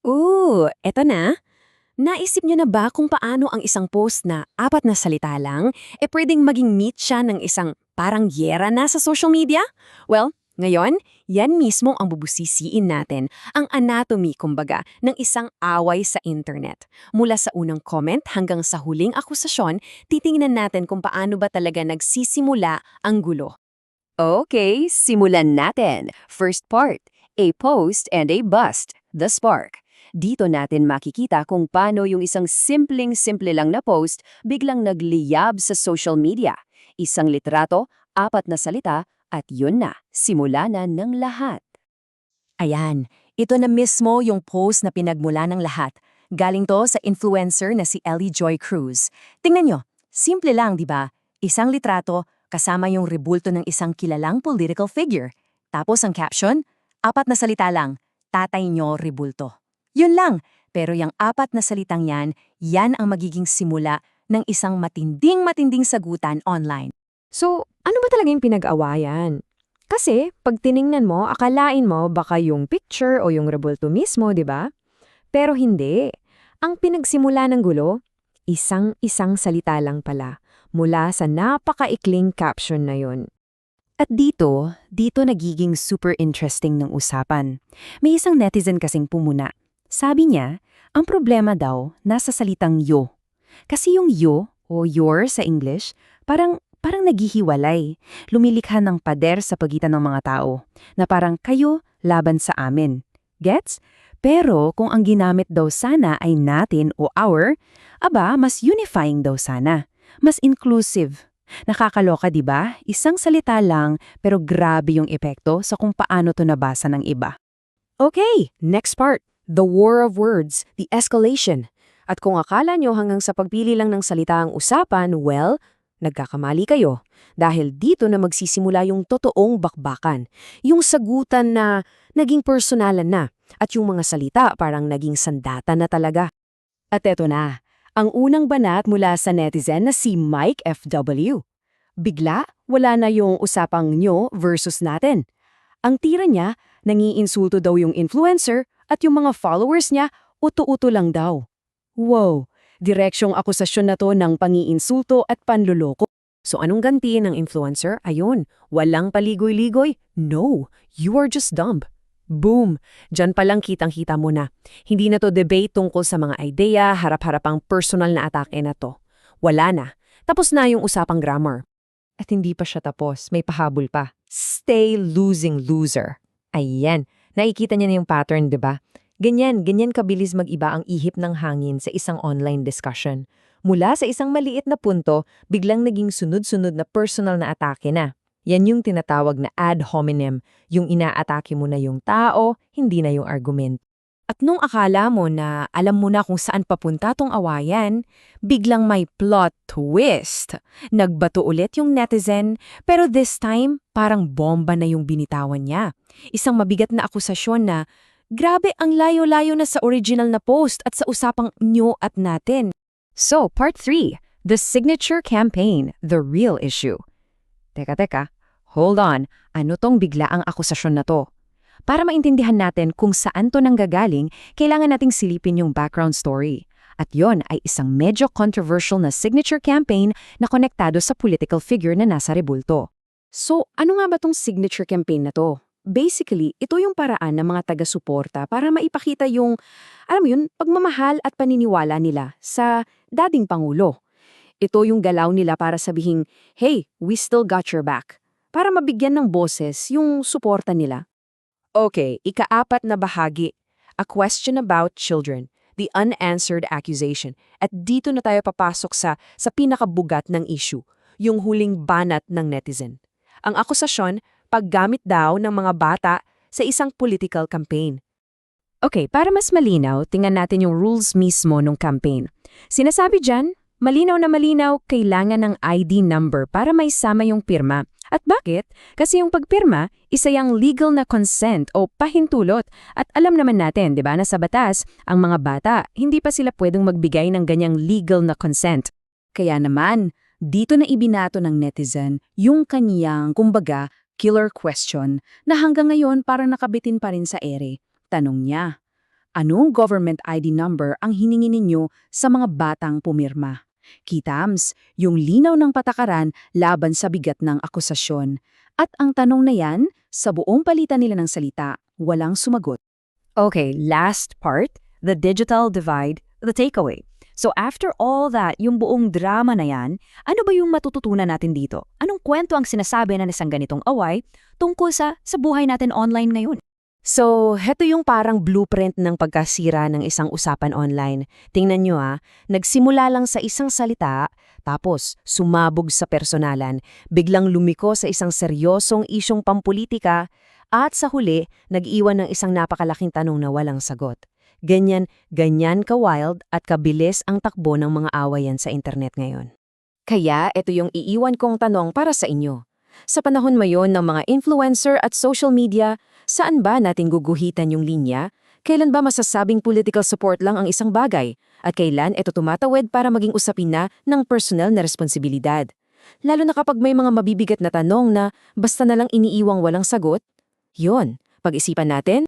Eto na. Naisip niyo na ba kung paano ang isang post na 4 na salita lang, pwedeng maging meet siya ng isang parang yera na sa social media? Well, ngayon, yan mismo ang bubusisiin natin, ang anatomy, kumbaga, ng isang away sa internet. Mula sa unang comment hanggang sa huling akusasyon, titingnan natin kung paano ba talaga nagsisimula ang gulo. Okay, simulan natin. First part, a post and a bust, the spark. Dito natin makikita kung paano yung isang simpleng-simple lang na post biglang nagliyab sa social media. Isang litrato, 4 na salita, at yun na, simula na ng lahat. Ayan, ito na mismo yung post na pinagmula ng lahat. Galing to sa influencer na si Ellie Joy Cruz. Tingnan nyo, simple lang, di ba? Isang litrato kasama yung rebulto ng isang kilalang political figure. Tapos ang caption, 4 na salita lang, tatay nyo rebulto. Yun lang, pero yung 4 na salitang yan ang magiging simula ng isang matinding sagutan online. So, ano ba talaga yung pinag-awayan? Kasi, pag tiningnan mo, akalain mo baka yung picture o yung rebulto mismo, di ba? Pero hindi. Ang pinagsimula ng gulo, isang salita lang pala, mula sa napakaikling caption na yun. At dito nagiging super interesting ng usapan. May isang netizen kasing pumuna. Sabi niya, ang problema daw nasa salitang yo. Kasi yung yo o your sa English, parang naghihiwalay. Lumilikha ng pader sa pagitan ng mga tao, na parang kayo laban sa amin. Gets? Pero kung ang ginamit daw sana ay natin o our, mas unifying daw sana. Mas inclusive. Nakakaloka, di ba? Isang salita lang, pero grabe yung epekto sa kung paano to nabasa ng iba. Okay, next part. The war of words, the escalation. At kung akala nyo hanggang sa pagpili lang ng salita ang usapan, well, nagkakamali kayo. Dahil dito na magsisimula yung totoong bakbakan. Yung sagutan na naging personalan na. At yung mga salita parang naging sandata na talaga. At eto na, ang unang banat mula sa netizen na si Mike FW. Bigla, wala na yung usapang nyo versus natin. Ang tira niya, nangiinsulto daw yung influencer at yung mga followers niya, uto-uto lang daw. Wow, direksyong akusasyon na to ng pangiinsulto at panluloko. So anong ganti ng influencer? Ayun, walang paligoy-ligoy? No, you are just dumb. Boom! Diyan palang kitang-kita mo na. Hindi na to debate tungkol sa mga ideya, harap-harapang personal na atake na to. Wala na. Tapos na yung usapang grammar. At hindi pa siya tapos, may pahabol pa. Stay losing loser. Ayan, nakikita niya na yung pattern, di ba? Ganyan kabilis mag-iba ang ihip ng hangin sa isang online discussion. Mula sa isang maliit na punto, biglang naging sunod-sunod na personal na atake na. Yan yung tinatawag na ad hominem, yung inaatake mo na yung tao, hindi na yung argument. At nung akala mo na alam mo na kung saan papunta tong awayan, biglang may plot twist. Nagbato ulit yung netizen, pero this time parang bomba na yung binitawan niya. Isang mabigat na akusasyon na, grabe ang layo-layo na sa original na post at sa usapang nyo at natin. So, part 3, the signature campaign, the real issue. Teka, hold on, ano tong bigla ang akusasyon na to? Para maintindihan natin kung saan to nanggagaling, kailangan nating silipin yung background story. At yon ay isang medyo controversial na signature campaign na konektado sa political figure na nasa rebulto. So, ano nga ba tong signature campaign na to? Basically, ito yung paraan ng mga taga-suporta para maipakita yung, pagmamahal at paniniwala nila sa dating Pangulo. Ito yung galaw nila para sabihin, hey, we still got your back. Para mabigyan ng boses yung suporta nila. Okay, ika-4 na bahagi. A question about children. The unanswered accusation. At dito na tayo papasok sa pinakabugat ng issue. Yung huling banat ng netizen. Ang akusasyon, paggamit daw ng mga bata sa isang political campaign. Okay, para mas malinaw, tingnan natin yung rules mismo ng campaign. Sinasabi dyan, malinaw na malinaw, kailangan ng ID number para may sama yung pirma. At bakit? Kasi yung pagpirma, isa yung legal na consent o pahintulot. At alam naman natin, di ba, na sa batas, ang mga bata, hindi pa sila pwedeng magbigay ng ganyang legal na consent. Kaya naman, dito na ibinato ng netizen yung kanyang, kumbaga, killer question na hanggang ngayon parang nakabitin pa rin sa ere. Tanong niya, Anong government ID number ang hiningi ninyo sa mga batang pumirma? Kitams, yung linaw ng patakaran laban sa bigat ng akusasyon. At ang tanong na yan, sa buong palitan nila ng salita, walang sumagot. Okay, last part, the digital divide, the takeaway. So after all that, yung buong drama na yan, ano ba yung matututunan natin dito? Anong kwento ang sinasabi ng isang ganitong away tungkol sa buhay natin online ngayon? So, heto yung parang blueprint ng pagkasira ng isang usapan online. Tingnan nyo nagsimula lang sa isang salita, tapos sumabog sa personalan, biglang lumiko sa isang seryosong isyong pampolitika, at sa huli, nag-iwan ng isang napakalaking tanong na walang sagot. Ganyan ka-wild at kabilis ang takbo ng mga awayan sa internet ngayon. Kaya ito yung iiwan kong tanong para sa inyo. Sa panahon mayon ng mga influencer at social media, saan ba natin guguhitan yung linya? Kailan ba masasabing political support lang ang isang bagay? At kailan ito tumatawid para maging usapin na ng personal na responsibilidad? Lalo na kapag may mga mabibigat na tanong na basta na lang iniiwang walang sagot? Yon, pag-isipan natin.